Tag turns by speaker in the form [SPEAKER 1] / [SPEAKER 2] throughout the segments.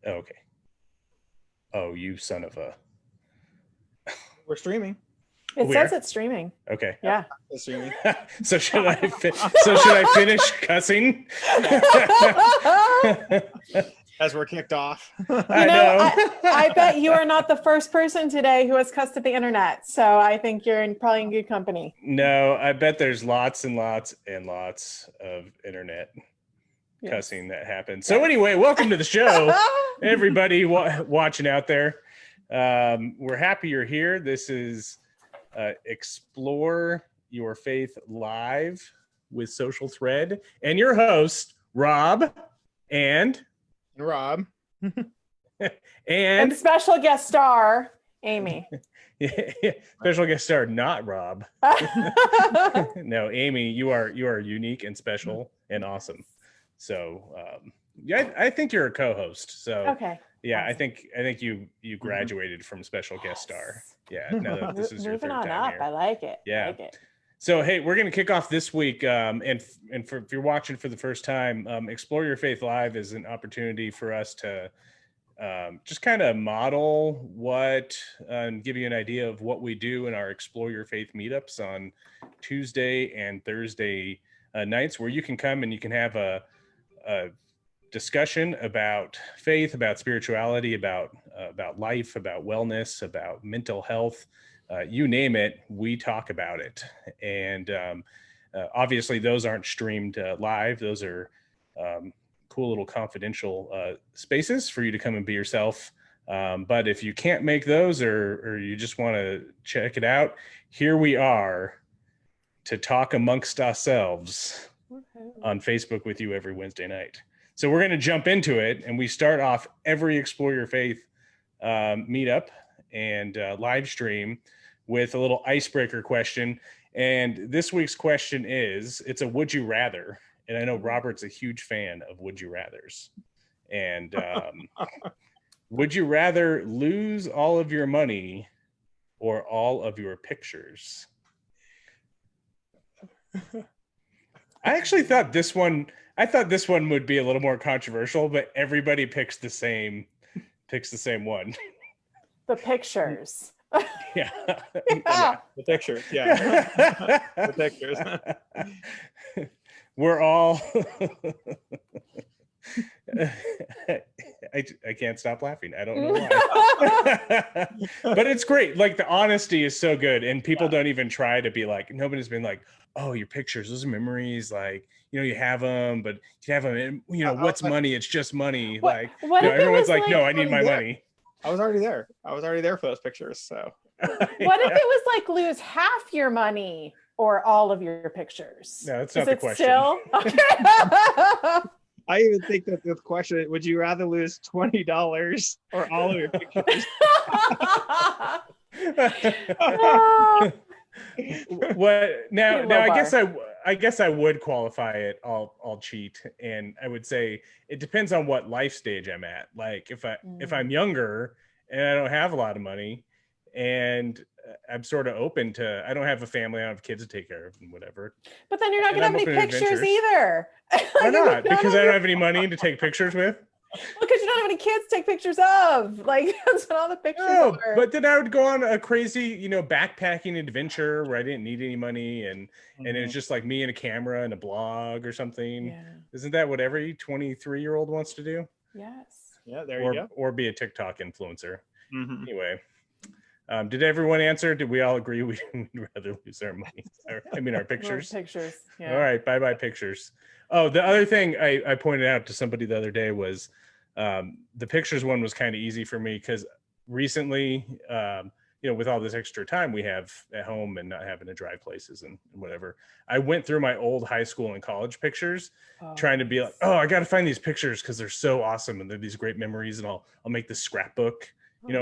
[SPEAKER 1] Okay. Oh, you son of a.
[SPEAKER 2] We're streaming.
[SPEAKER 3] It says it's streaming.
[SPEAKER 1] Okay.
[SPEAKER 3] Yeah.
[SPEAKER 2] It's streaming.
[SPEAKER 1] So should I finish cussing?
[SPEAKER 2] As we're kicked off.
[SPEAKER 1] I know.
[SPEAKER 3] I bet you are not the first person today who has cussed at the internet. So I think you're probably in good company.
[SPEAKER 1] No, I bet there's lots and lots and lots of internet cussing that happens. So anyway, welcome to the show, everybody watching out there. We're happy you're here. This is Explore Your Faith Live with Social Thread and your host, Rob and
[SPEAKER 2] Rob.
[SPEAKER 1] and
[SPEAKER 3] special guest star, Amy.
[SPEAKER 1] Special guest star, not Rob. No, Amy, you are unique and special and awesome. So I think you're a co-host. So
[SPEAKER 3] okay.
[SPEAKER 1] Yeah, awesome. I think you graduated from special guest star. Yeah, now that this is your third time
[SPEAKER 3] up.
[SPEAKER 1] here.
[SPEAKER 3] I like it.
[SPEAKER 1] Yeah.
[SPEAKER 3] I like it.
[SPEAKER 1] So hey, we're gonna kick off this week, and if you're watching for the first time, Explore Your Faith Live is an opportunity for us to just kind of model what and give you an idea of what we do in our Explore Your Faith meetups on Tuesday and Thursday nights, where you can come and you can have a discussion about faith, about spirituality, about life, about wellness, about mental health. You name it, we talk about it. And obviously those aren't streamed live. Those are cool little confidential spaces for you to come and be yourself. But if you can't make those or you just want to check it out, here we are to talk amongst ourselves on Facebook with you every Wednesday night. So we're going to jump into it, and we start off every Explore Your Faith meetup and live stream with a little icebreaker question. And this week's question is, it's a would you rather. And I know Robert's a huge fan of would you rathers. And would you rather lose all of your money or all of your pictures? I actually thought this one would be a little more controversial, but everybody picks the same one.
[SPEAKER 3] The pictures.
[SPEAKER 1] Yeah.
[SPEAKER 2] Yeah. The pictures. Yeah. The pictures.
[SPEAKER 1] We're all I can't stop laughing. I don't know why. But it's great. Like, the honesty is so good, and people don't even try to be like, nobody's been like, oh, your pictures, those are memories, like, you have them, but you have them in, what's money? It's just money. Everyone's like, no, I need my money.
[SPEAKER 2] I was already there. For those pictures. So
[SPEAKER 3] what if it was like lose half your money or all of your pictures?
[SPEAKER 1] No, that's not the question.
[SPEAKER 3] Still? Okay.
[SPEAKER 2] I even think that the question, would you rather lose $20 or all of your pictures?
[SPEAKER 1] What now? I guess I would qualify it. I'll cheat, and I would say it depends on what life stage I'm at. Like, if I'm younger and I don't have a lot of money, and I'm sort of open to, I don't have a family, I don't have kids to take care of and whatever.
[SPEAKER 3] But then you're not gonna have any pictures either.
[SPEAKER 1] Why not? Because I don't have any money to take pictures with.
[SPEAKER 3] Because you don't have any kids to take pictures of. Like, that's what all the pictures are.
[SPEAKER 1] But then I would go on a crazy, backpacking adventure where I didn't need any money, and it was just like me and a camera and a blog or something.
[SPEAKER 3] Yeah.
[SPEAKER 1] Isn't that what every 23-year-old wants to do?
[SPEAKER 3] Yes.
[SPEAKER 2] Yeah, there you go.
[SPEAKER 1] Or be a TikTok influencer.
[SPEAKER 2] Mm-hmm.
[SPEAKER 1] Anyway, did everyone answer? Did we all agree we'd rather lose our money? Our pictures?
[SPEAKER 3] Pictures. Yeah.
[SPEAKER 1] All right, bye-bye pictures. Oh, the other thing I pointed out to somebody the other day was the pictures one was kind of easy for me because recently, with all this extra time we have at home and not having to drive places and whatever, I went through my old high school and college pictures, trying to be like, oh, I got to find these pictures because they're so awesome and they're these great memories, and I'll make this scrapbook,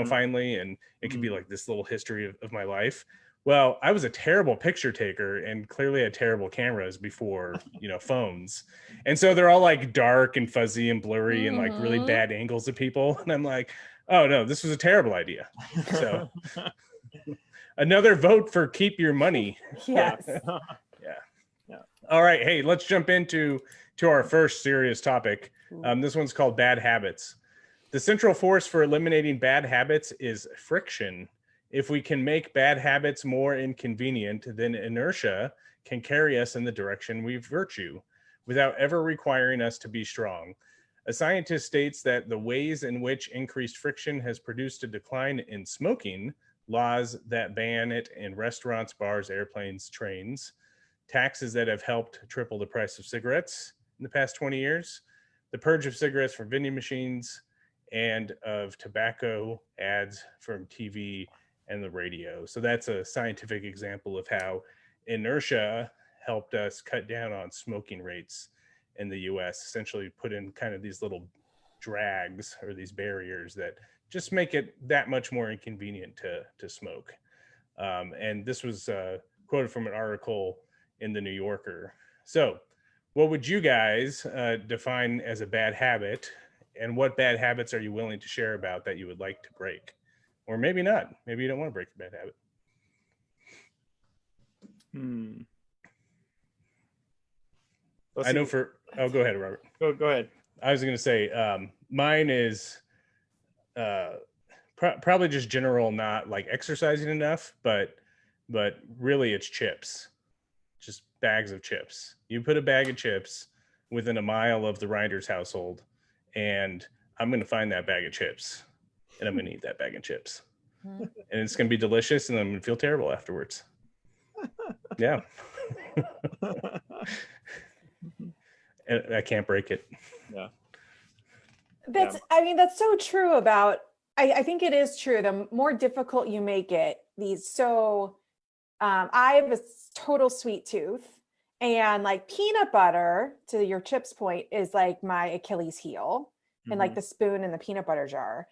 [SPEAKER 1] finally, and it could be like this little history of my life. Well, I was a terrible picture taker and clearly had terrible cameras before, phones. And so they're all like dark and fuzzy and blurry and like really bad angles of people. And I'm like, oh no, this was a terrible idea. So another vote for keep your money.
[SPEAKER 3] Yes.
[SPEAKER 1] Yeah. All right. Hey, let's jump into our first serious topic. This one's called bad habits. The central force for eliminating bad habits is friction. If we can make bad habits more inconvenient, then inertia can carry us in the direction we virtue without ever requiring us to be strong. A scientist states that the ways in which increased friction has produced a decline in smoking, laws that ban it in restaurants, bars, airplanes, trains, taxes that have helped triple the price of cigarettes in the past 20 years, the purge of cigarettes from vending machines, and of tobacco ads from TV and the radio. So that's a scientific example of how inertia helped us cut down on smoking rates in the US, essentially put in kind of these little drags or these barriers that just make it that much more inconvenient to smoke. And this was quoted from an article in the New Yorker. So what would you guys define as a bad habit, and what bad habits are you willing to share about that you would like to break? Or maybe not. Maybe you don't want to break a bad habit. I know go ahead, Robert.
[SPEAKER 2] Go ahead.
[SPEAKER 1] I was going to say, mine is probably just general, not like exercising enough, but really it's chips, just bags of chips. You put a bag of chips within a mile of the Reinders household, and I'm going to find that bag of chips, and I'm going to eat that bag of chips, and it's going to be delicious, and I'm going to feel terrible afterwards. Yeah. And I can't break it.
[SPEAKER 2] Yeah.
[SPEAKER 3] I mean, that's so true about, I think it is true. The more difficult you make it, I have a total sweet tooth, and like peanut butter, to your chips point, is like my Achilles heel, and like the spoon in the peanut butter jar.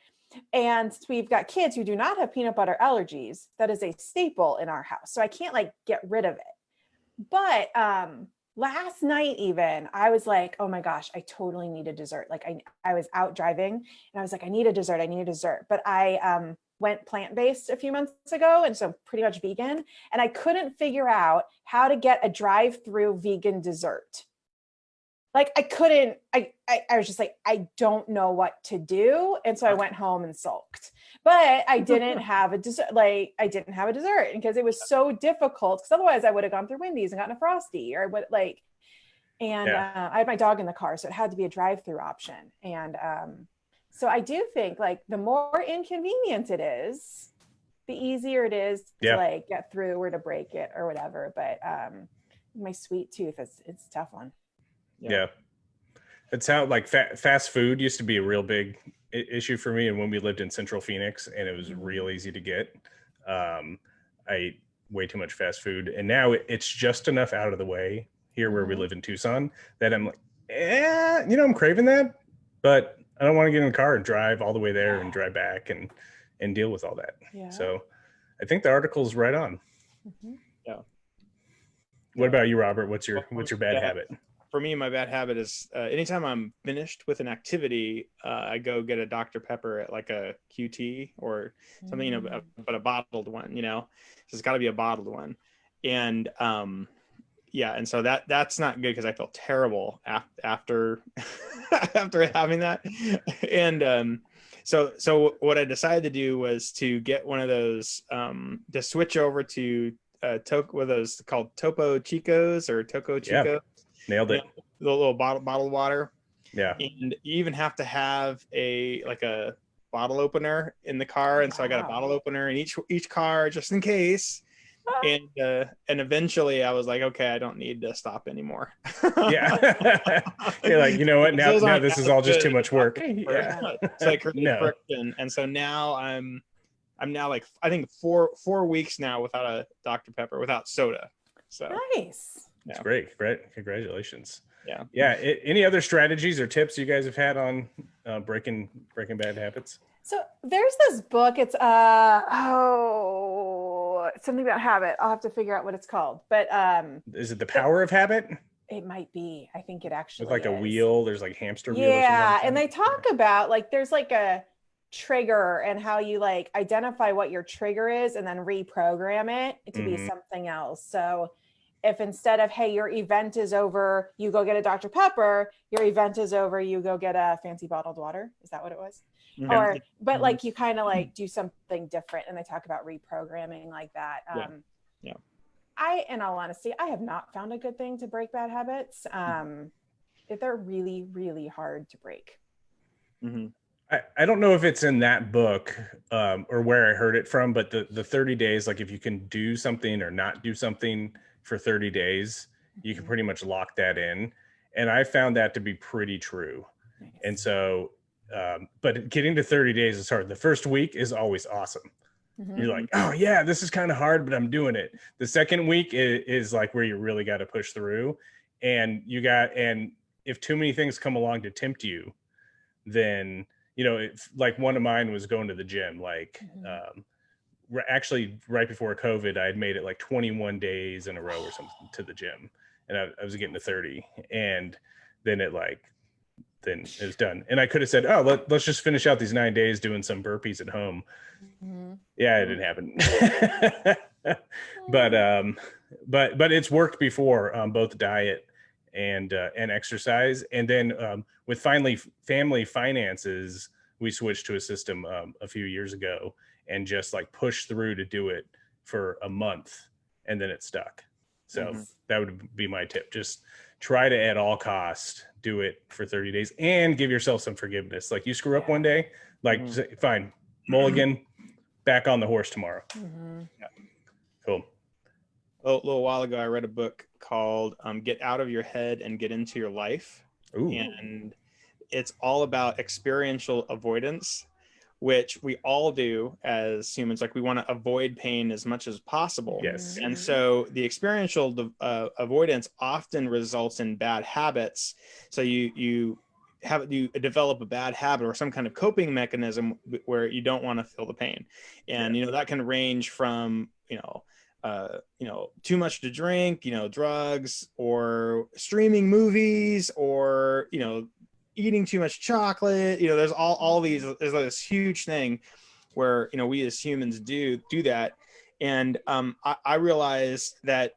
[SPEAKER 3] And we've got kids who do not have peanut butter allergies. That is a staple in our house. So I can't like get rid of it. But last night even, I was like, oh my gosh, I totally need a dessert. Like I was out driving and I was like, I need a dessert. But I went plant-based a few months ago, and so pretty much vegan. And I couldn't figure out how to get a drive-through vegan dessert. Like I was just like, I don't know what to do. And so I went home and sulked, but I didn't have a dessert. Because it was so difficult, because otherwise I would have gone through Wendy's and gotten a Frosty or what, like, and I had my dog in the car, so it had to be a drive-through option. And so I do think like the more inconvenient it is, the easier it is to like get through or to break it or whatever. But my sweet tooth it's a tough one.
[SPEAKER 1] Yeah. It's how like fast food used to be a real big issue for me. And when we lived in Central Phoenix, and it was real easy to get, I ate way too much fast food. And now it's just enough out of the way here where we live in Tucson that I'm like, I'm craving that, but I don't want to get in the car and drive all the way there and drive back and deal with all that. Yeah. So I think the article's right on.
[SPEAKER 2] Yeah.
[SPEAKER 1] What about you, Robert? What's your bad habit?
[SPEAKER 2] For me, my bad habit is anytime I'm finished with an activity, I go get a Dr. Pepper at like a QT or something, but a bottled one, so it's got to be a bottled one. And and so that's not good, because I feel terrible after after having that. And so what I decided to do was to get one of those, to switch over to what are those called, Topo Chicos or Toco Chico.
[SPEAKER 1] Yeah. Nailed it.
[SPEAKER 2] The little bottled water.
[SPEAKER 1] Yeah.
[SPEAKER 2] And you even have to have a bottle opener in the car. And so I got a bottle opener in each car just in case. And eventually I was like, okay, I don't need to stop anymore.
[SPEAKER 1] Yeah. You're like, you know what? Now this is all just too much work.
[SPEAKER 2] Yeah. It's like friction. And so now I'm now like, I think 4 weeks now without a Dr. Pepper, without soda. So
[SPEAKER 3] nice.
[SPEAKER 1] That's great. Congratulations.
[SPEAKER 2] Yeah.
[SPEAKER 1] Any other strategies or tips you guys have had on breaking bad habits?
[SPEAKER 3] So there's this book. It's something about habit. I'll have to figure out what it's called. But
[SPEAKER 1] is it The Power of Habit?
[SPEAKER 3] It might be. I think it actually
[SPEAKER 1] with like
[SPEAKER 3] is.
[SPEAKER 1] a wheel. There's like hamster wheel.
[SPEAKER 3] Yeah, and they talk about like there's like a trigger and how you like identify what your trigger is and then reprogram it to be something else. So if instead of, hey, your event is over, you go get a Dr. Pepper, your event is over, you go get a fancy bottled water. Is that what it was?
[SPEAKER 2] Mhm.
[SPEAKER 3] Or, but
[SPEAKER 2] Mhm.
[SPEAKER 3] like you kind of like do something different, and they talk about reprogramming like that.
[SPEAKER 2] Yeah.
[SPEAKER 3] In all honesty, I have not found a good thing to break bad habits. They're really, really hard to break.
[SPEAKER 2] Mm-hmm.
[SPEAKER 1] I don't know if it's in that book or where I heard it from, but the 30 days, like if you can do something or not do something for 30 days, you can pretty much lock that in. And I found that to be pretty true.
[SPEAKER 3] Nice.
[SPEAKER 1] And so, but getting to 30 days is hard. The first week is always awesome.
[SPEAKER 3] Mm-hmm.
[SPEAKER 1] You're like, oh yeah, this is kind of hard, but I'm doing it. The second week is like where you really got to push through, and if too many things come along to tempt you, then like one of mine was going to the gym. Like actually right before COVID, I had made it like 21 days in a row or something to the gym, and I was getting to 30, and then it was done. And I could have said, oh, let's just finish out these 9 days doing some burpees at home. Yeah, it didn't happen. but it's worked before, both diet and exercise. And then with family finances, we switched to a system a few years ago, and just like pushed through to do it for a month, and then it stuck. So that would be my tip. Just try to, at all costs, do it for 30 days and give yourself some forgiveness. Like you screw up one day, like fine, mulligan, back on the horse tomorrow.
[SPEAKER 2] Yeah.
[SPEAKER 1] Cool.
[SPEAKER 2] A little while ago, I read a book called Get Out of Your Head and Get Into Your Life.
[SPEAKER 1] Ooh.
[SPEAKER 2] And it's all about experiential avoidance, which we all do as humans. Like we want to avoid pain as much as possible.
[SPEAKER 1] Yes.
[SPEAKER 2] And so the experiential avoidance often results in bad habits. So you develop a bad habit or some kind of coping mechanism where you don't want to feel the pain. And, that can range from, too much to drink, drugs, or streaming movies, or, eating too much chocolate. There's all these, there's like this huge thing where, we as humans do that. And I realized that,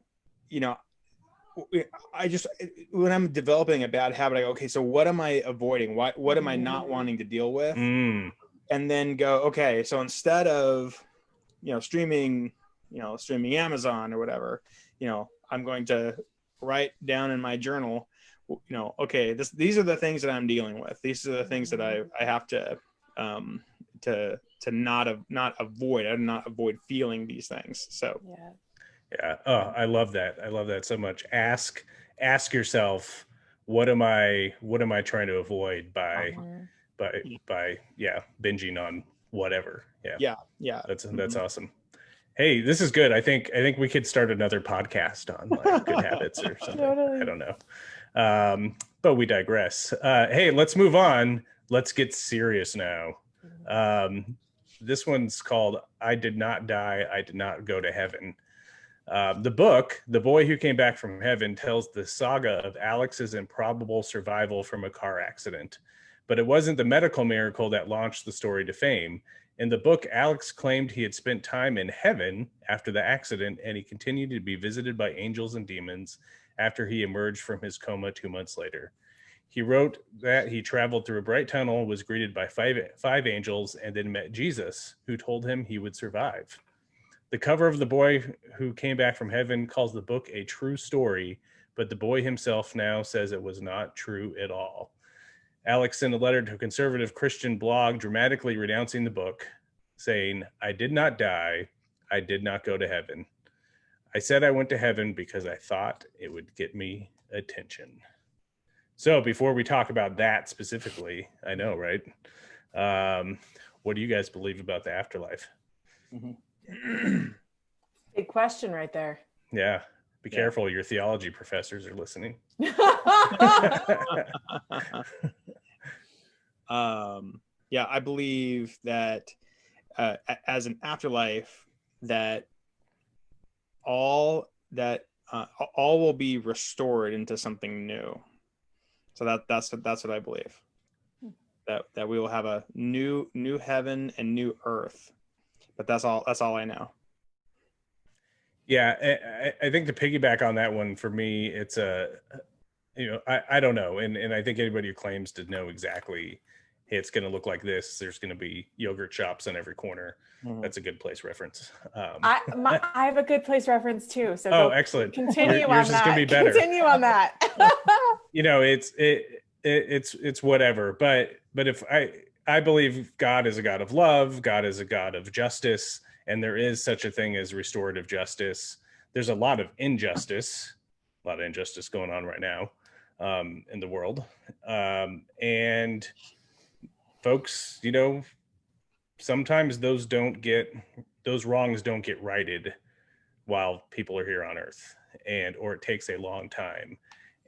[SPEAKER 2] I just, when I'm developing a bad habit, I go, okay, so what am I avoiding? What am I not wanting to deal with? And then go, okay, so instead of, streaming Amazon or whatever, I'm going to write down in my journal, okay, these are the things that I'm dealing with. These are the things that I have to not avoid. I do not avoid feeling these things. So
[SPEAKER 1] yeah. Oh, I love that. I love that so much. Ask yourself, what am I trying to avoid by binging on whatever. Yeah. That's awesome. Hey, this is good. I think we could start another podcast on like good habits or something. Totally. I don't know. But we digress. Hey, let's move on. Let's get serious now. This one's called I Did Not Die, I Did Not Go to Heaven. The book, The Boy Who Came Back from Heaven, tells the saga of Alex's improbable survival from a car accident. But it wasn't the medical miracle that launched the story to fame. In the book, Alex claimed he had spent time in heaven after the accident, and he continued to be visited by angels and demons after he emerged from his coma 2 months later. He wrote that he traveled through a bright tunnel, was greeted by five angels, and then met Jesus, who told him he would survive. The cover of The Boy Who Came Back from Heaven calls the book a true story, but the boy himself now says it was not true at all. Alex sent a letter to a conservative Christian blog dramatically renouncing the book, saying, I did not die. I did not go to heaven. I said I went to heaven because I thought it would get me attention. So before we talk about that specifically, I know, right? What do you guys believe about the afterlife?
[SPEAKER 3] Big question right there.
[SPEAKER 1] Yeah. Be careful. Your theology professors are listening.
[SPEAKER 2] I believe that as an afterlife, that all will be restored into something new. So that's what I believe. That we will have a new heaven and new earth. But that's all I know.
[SPEAKER 1] Yeah, I think to piggyback on that one, for me, it's I don't know. And I think anybody who claims to know exactly, hey, it's going to look like this, there's going to be yogurt shops on every corner. That's a good place reference.
[SPEAKER 3] I have a good place reference too. So
[SPEAKER 1] oh,
[SPEAKER 3] go
[SPEAKER 1] excellent.
[SPEAKER 3] continue
[SPEAKER 1] Yours
[SPEAKER 3] on
[SPEAKER 1] is going to be
[SPEAKER 3] that.
[SPEAKER 1] better.
[SPEAKER 3] Continue on that.
[SPEAKER 1] It's whatever. But if I believe God is a God of love, God is a God of justice, and there is such a thing as restorative justice. There's a lot of injustice going on right now in the world. And folks, sometimes those wrongs don't get righted while people are here on earth, or it takes a long time.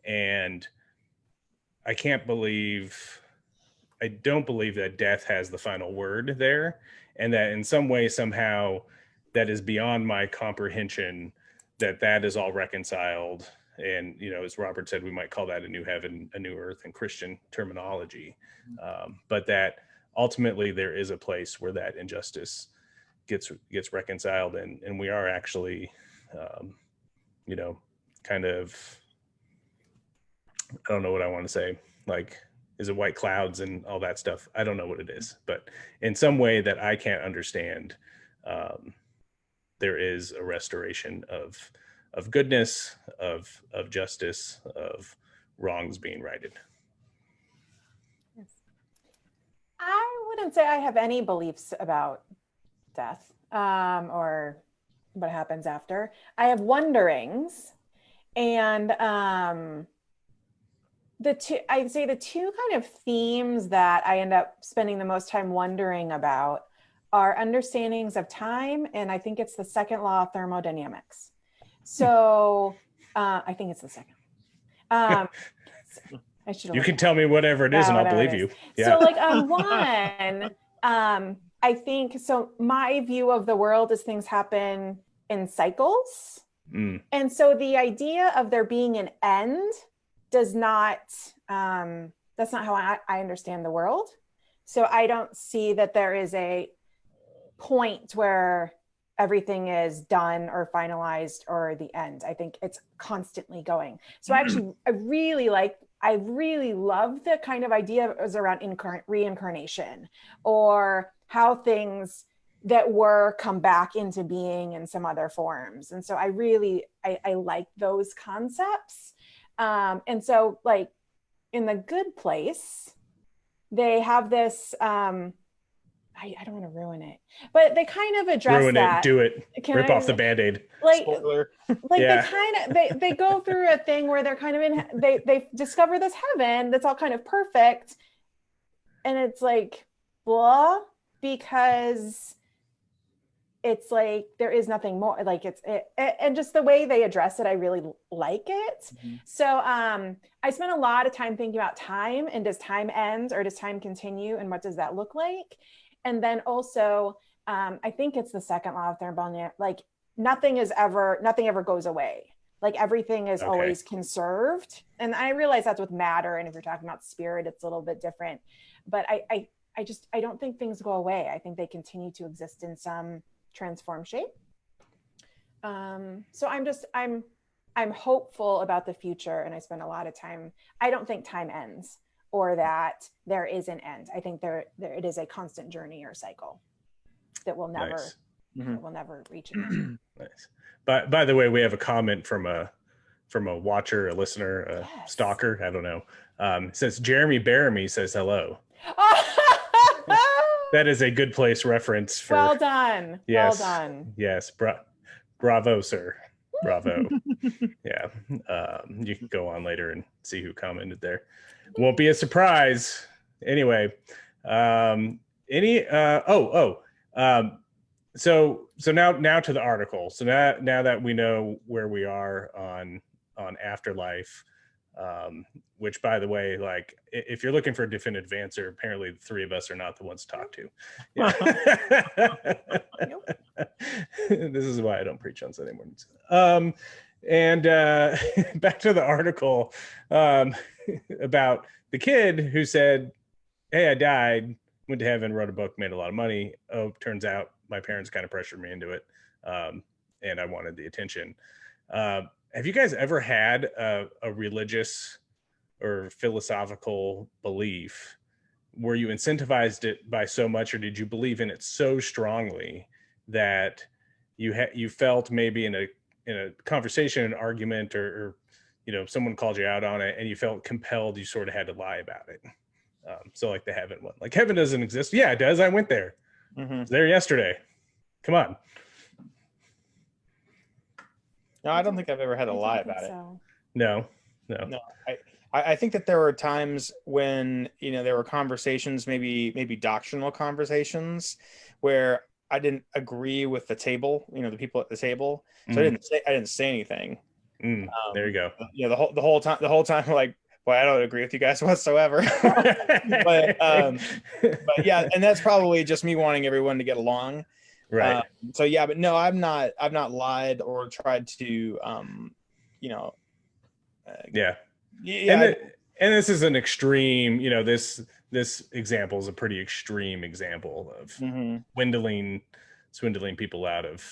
[SPEAKER 1] And I don't believe that death has the final word there, and that in some way, somehow, that is beyond my comprehension, that is all reconciled. And, as Robert said, we might call that a new heaven, a new earth in Christian terminology. But that ultimately there is a place where that injustice gets reconciled. And we are actually, kind of, I don't know what I want to say, like, is it white clouds and all that stuff? I don't know what it is, but in some way that I can't understand, there is a restoration of goodness, of justice, of wrongs being righted.
[SPEAKER 3] Yes. I wouldn't say I have any beliefs about death or what happens after. I have wonderings, and I'd say the two kind of themes that I end up spending the most time wondering about are understandings of time, and I think it's the second law of thermodynamics. So I think it's the second. I should.
[SPEAKER 1] You can tell me whatever it is, and I'll believe you.
[SPEAKER 3] Yeah. So, like, on one, I think so. My view of the world is things happen in cycles, and so the idea of there being an end does not. That's not how I understand the world. So I don't see that there is a point where everything is done or finalized or the end. I think it's constantly going. So actually, I really love the kind of idea is around reincarnation, or how things that were come back into being in some other forms. And so I like those concepts. And so, like, in the good place, they have this, I don't want to ruin it, but they kind of address
[SPEAKER 1] ruin
[SPEAKER 3] that.
[SPEAKER 1] Do it. Rip off the Band-Aid.
[SPEAKER 3] Like,
[SPEAKER 2] spoiler.
[SPEAKER 3] Like,
[SPEAKER 1] yeah.
[SPEAKER 3] they go through a thing where they're kind of they discover this heaven that's all kind of perfect, and it's like blah, because it's like there is nothing more. Like, and just the way they address it, I really like it. So I spent a lot of time thinking about time, and does time end or does time continue, and what does that look like? And then also, I think it's the second law of thermodynamics. Like, nothing ever goes away. Like, everything is always conserved. And I realize that's with matter. And if you're talking about spirit, it's a little bit different. But I don't think things go away. I think they continue to exist in some transformed shape. So I'm hopeful about the future, and I spend a lot of time. I don't think time ends, or that there is an end. I think there it is a constant journey or cycle that will never will never reach an end.
[SPEAKER 1] Nice. But by the way, we have a comment from a watcher, a listener, a stalker. I don't know. Says Jeremy Baramy says hello. That is a good place reference for.
[SPEAKER 3] Well done.
[SPEAKER 1] Yes.
[SPEAKER 3] Well done.
[SPEAKER 1] Yes. Bravo, sir. Bravo. Yeah. You can go on later and see who commented there. Won't be a surprise. Anyway. So now to the article. So now that we know where we are on afterlife, which, by the way, like, if you're looking for a definitive answer, apparently the three of us are not the ones to talk to. Yeah. This is why I don't preach on Sunday mornings. And back to the article about the kid who said, hey, I died, went to heaven, wrote a book, made a lot of money. Oh, turns out my parents kind of pressured me into it. and I wanted the attention. Have you guys ever had a religious or philosophical belief where you incentivized it by so much, or did you believe in it so strongly that you felt maybe in a conversation, an argument, or someone called you out on it, and you felt compelled, you sort of had to lie about it? So like the heaven one, like heaven doesn't exist. Yeah, it does. I went there. I was there yesterday. Come on.
[SPEAKER 2] No, I don't think I've ever had to lie about it.
[SPEAKER 1] No.
[SPEAKER 2] I think that there were times when, there were conversations, maybe doctrinal conversations, where I didn't agree with the table, the people at the table. So I didn't say anything.
[SPEAKER 1] There you go.
[SPEAKER 2] The whole time, like, well, I don't agree with you guys whatsoever. but yeah, and that's probably just me wanting everyone to get along.
[SPEAKER 1] Right.
[SPEAKER 2] So yeah, but no, I've not lied or tried to,
[SPEAKER 1] yeah. And this is an extreme, this example is a pretty extreme example of swindling people out of,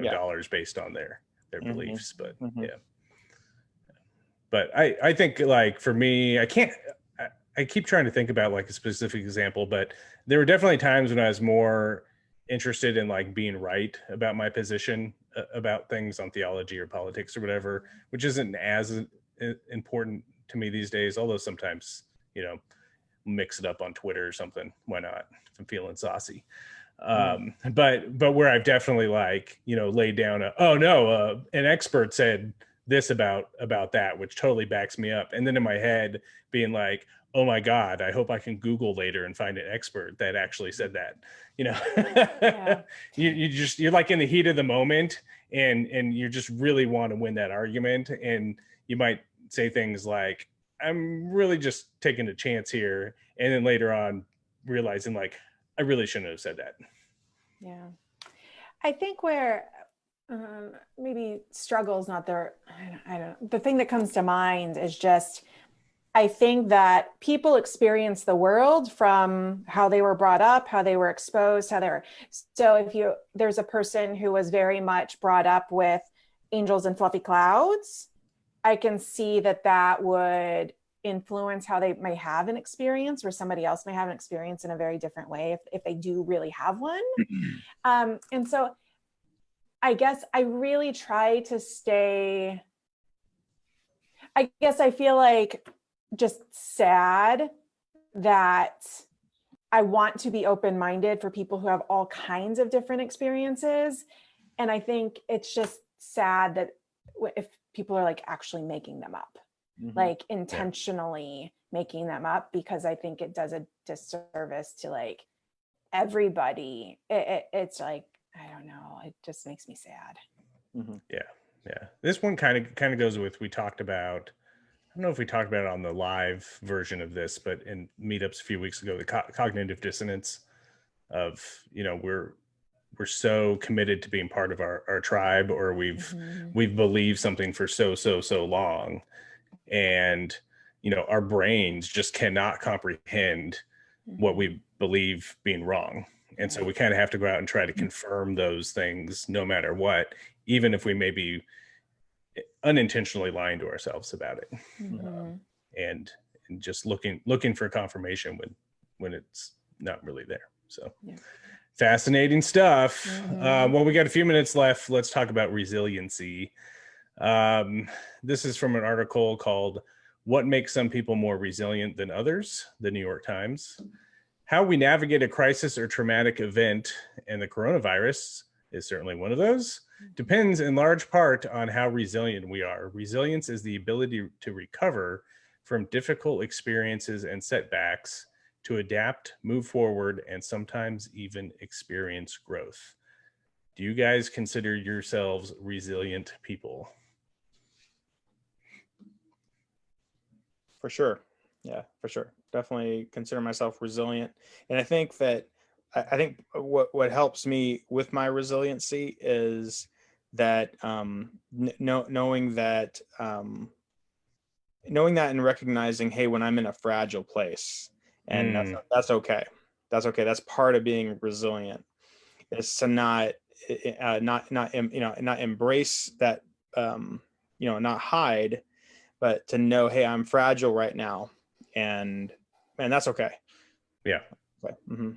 [SPEAKER 1] dollars based on their beliefs. But yeah. But I think, like, for me, I keep trying to think about like a specific example, but there were definitely times when I was more interested in like being right about my position about things on theology or politics or whatever, which isn't as important to me these days, although sometimes, mix it up on Twitter or something. Why not? If I'm feeling saucy. But where I've definitely like, laid down an expert said this about that, which totally backs me up. And then in my head being like, oh my God, I hope I can Google later and find an expert that actually said that. Yeah. you're like in the heat of the moment, and you just really want to win that argument. And you might say things like, I'm really just taking a chance here. And then later on realizing like, I really shouldn't have said that.
[SPEAKER 3] Yeah. I think where maybe struggle's not there. I don't know. The thing that comes to mind is just, I think that people experience the world from how they were brought up, how they were exposed, so if there's a person who was very much brought up with angels and fluffy clouds, I can see that would influence how they may have an experience, or somebody else may have an experience in a very different way if they do really have one. And so I guess I really try to stay, I guess I feel like just sad that I want to be open-minded for people who have all kinds of different experiences. And I think it's just sad that if people are like actually making them up, like intentionally making them up, because I think it does a disservice to like everybody. It's like, I don't know, it just makes me sad.
[SPEAKER 1] Yeah. This one kind of goes with, we talked about, I don't know if we talked about it on the live version of this, but in meetups a few weeks ago, the cognitive dissonance of, we're so committed to being part of our tribe, or we've believed something for so long, and our brains just cannot comprehend what we believe being wrong, and so we kind of have to go out and try to confirm those things no matter what, even if we may be unintentionally lying to ourselves about it. And just looking for confirmation when it's not really there. So fascinating stuff. Well, we got a few minutes left. Let's talk about resiliency. This is from an article called "What Makes Some People More Resilient Than Others," the New York Times. How we navigate a crisis or traumatic event, and the coronavirus is certainly one of those, depends in large part on how resilient we are. Resilience is the ability to recover from difficult experiences and setbacks, to adapt, move forward, and sometimes even experience growth. Do you guys consider yourselves resilient people?
[SPEAKER 2] For sure. Yeah, for sure. Definitely consider myself resilient. And I think that what helps me with my resiliency is that knowing that and recognizing, hey, when I'm in a fragile place, and that's okay. That's okay. That's part of being resilient. Is to not, not embrace that, not hide, but to know, hey, I'm fragile right now, and that's okay.
[SPEAKER 1] Yeah.
[SPEAKER 2] Okay. Mm-hmm.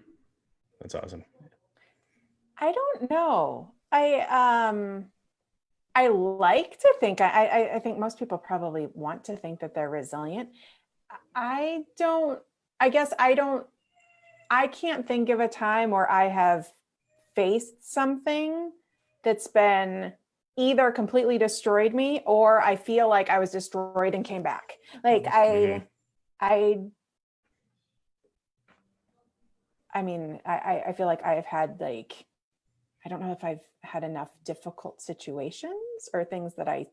[SPEAKER 1] That's awesome.
[SPEAKER 3] I don't know. I like to think, I think most people probably want to think that they're resilient. I can't think of a time where I have faced something that's been either completely destroyed me, or I feel like I was destroyed and came back. Like I mean, I feel like I have had, like, I don't know if I've had enough difficult situations or things that I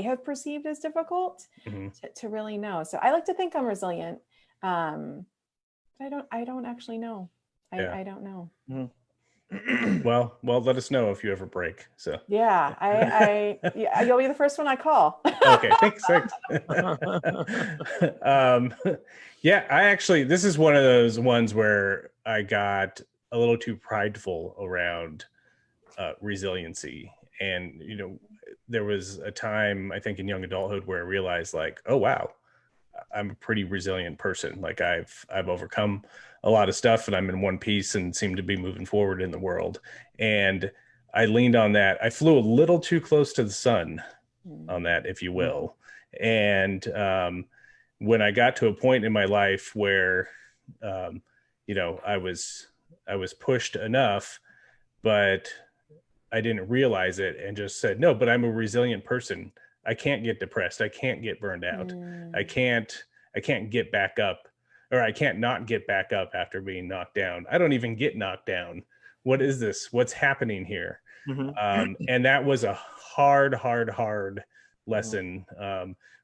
[SPEAKER 3] have perceived as difficult to really know. So I like to think I'm resilient. I don't actually know. I don't know.
[SPEAKER 1] Mm-hmm. Well, let us know if you ever break. So
[SPEAKER 3] yeah, yeah, you'll be the first one I call.
[SPEAKER 1] Okay, thanks. Yeah, this is one of those ones where I got a little too prideful around resiliency. And, there was a time, I think, in young adulthood where I realized, like, oh, wow, I'm a pretty resilient person. Like, I've overcome a lot of stuff, and I'm in one piece and seem to be moving forward in the world. And I leaned on that. I flew a little too close to the sun on that, if you will. And when I got to a point in my life where, I was pushed enough, but I didn't realize it, and just said, no, but I'm a resilient person. I can't get depressed. I can't get burned out. I can't get back up, or I can't not get back up after being knocked down. I don't even get knocked down. What is this? What's happening here? And that was a hard lesson.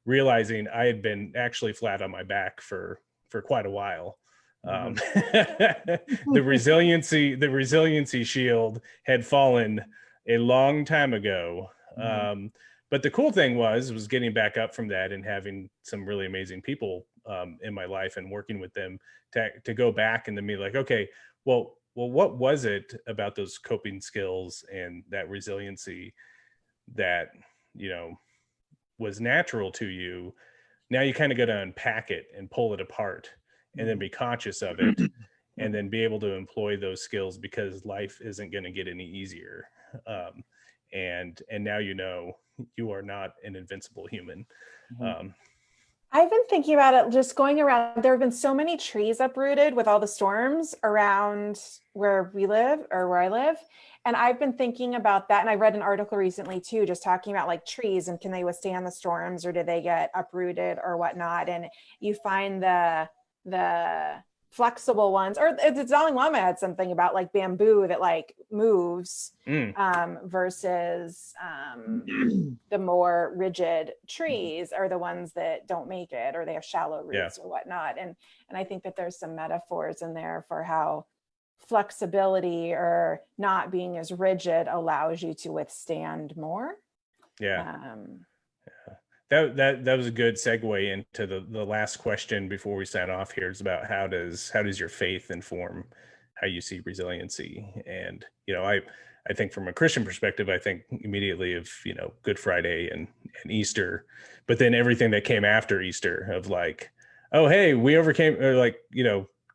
[SPEAKER 1] Realizing I had been actually flat on my back for quite a while. The resiliency shield had fallen a long time ago. But the cool thing was getting back up from that and having some really amazing people in my life, and working with them to go back and then be like, okay, well, what was it about those coping skills and that resiliency that, was natural to you? Now you kind of got to unpack it and pull it apart, and then be conscious of it, and then be able to employ those skills, because life isn't going to get any easier. And now you are not an invincible human.
[SPEAKER 3] I've been thinking about it, just going around. There have been so many trees uprooted with all the storms around where we live, or where I live. And I've been thinking about that. And I read an article recently too, just talking about, like, trees and can they withstand the storms, or do they get uprooted or whatnot? And you find the flexible ones, or the Dalai Lama had something about, like, bamboo that, like, moves versus the more rigid trees are the ones that don't make it, or they have shallow roots or whatnot. And I think that there's some metaphors in there for how flexibility, or not being as rigid, allows you to withstand more.
[SPEAKER 1] That was a good segue into the last question before we sign off here. Is about how does your faith inform how you see resiliency? And I think from a Christian perspective, I think immediately of Good Friday and Easter, but then everything that came after Easter, of like, oh hey, we overcame, or like,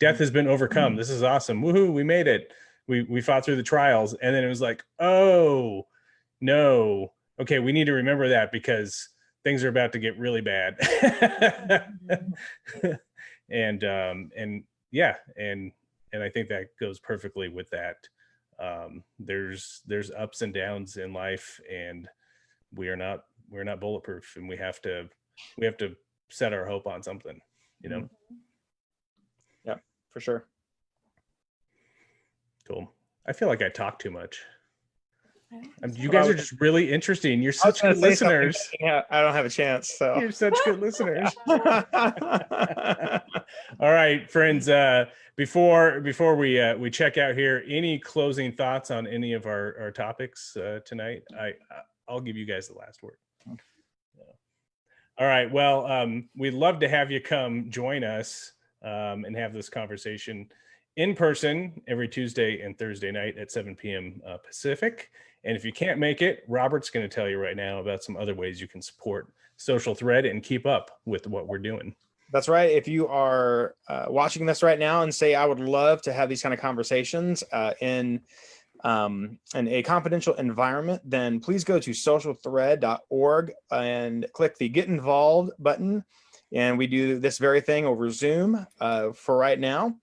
[SPEAKER 1] death has been overcome. This is awesome. Woohoo, we made it. We fought through the trials. And then it was like, oh no, okay, we need to remember that, because things are about to get really bad. and I think that goes perfectly with that. There's ups and downs in life, and we're not bulletproof, and we have to set our hope on something,
[SPEAKER 2] Yeah, for sure.
[SPEAKER 1] Cool. I feel like I talk too much. You guys are just really interesting. You're such good listeners.
[SPEAKER 2] Yeah, I don't have a chance. So
[SPEAKER 1] you're such good listeners. All right, friends. Before we check out here, any closing thoughts on any of our topics tonight? I'll give you guys the last word. All right. Well, we'd love to have you come join us and have this conversation in person every Tuesday and Thursday night at 7 p.m. Pacific. And if you can't make it, Robert's going to tell you right now about some other ways you can support Social Thread and keep up with what we're doing.
[SPEAKER 2] That's right. If you are watching this right now and say, I would love to have these kind of conversations in a confidential environment, then please go to socialthread.org and click the Get Involved button. And we do this very thing over Zoom for right now.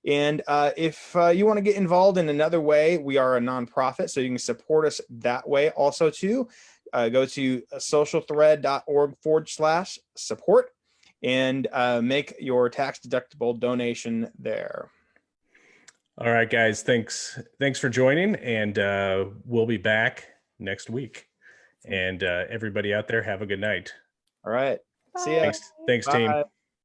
[SPEAKER 2] And if you want to get involved in another way, we are a nonprofit, so you can support us that way also too. Go to socialthread.org/support and make your tax-deductible donation there.
[SPEAKER 1] All right, guys. Thanks for joining, and we'll be back next week. And everybody out there, have a good night.
[SPEAKER 2] All right.
[SPEAKER 3] Bye.
[SPEAKER 2] See ya.
[SPEAKER 1] Thanks, team.
[SPEAKER 2] Bye.